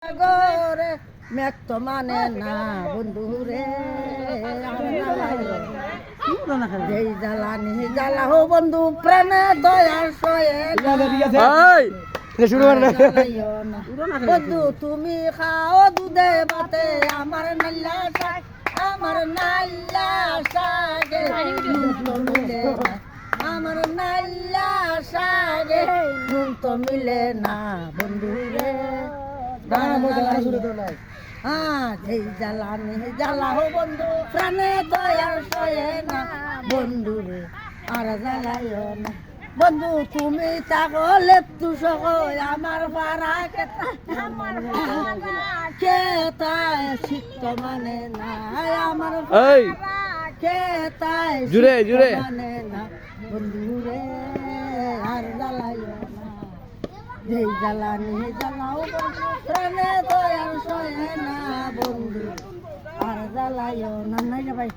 গোরে মেঘ তো মানে না বন্ধু রে যেই জ্বালানি জ্বালা হো বন্ধু প্রাণে দয়ার সয়ে বন্ধু তুমি খাও দুধে বাতে আমার নাল্লা শাক আমার নাল্লা শাকে আমার নাল্লা শাকে নুন তো মিলে না বন্ধু রে যেই জ্বালানি জ্বালা হো বন্ধু প্রাণে দয়ার সয়ে না বন্ধু রে আর জ্বালাইও না বন্ধু তুমি তাহলে তু সহ আমার পাড়া কেতায় শিক্ত মানে না আমার কেতায় জুড়ে জুড়ে মানে না বন্ধু রে আর জ্বালাইও না যেই জ্বালানি জ্বালাও প্রাণে দয়ার সয়ে না বন্ধু আর জ্বালাইও না নাই রে ভাই।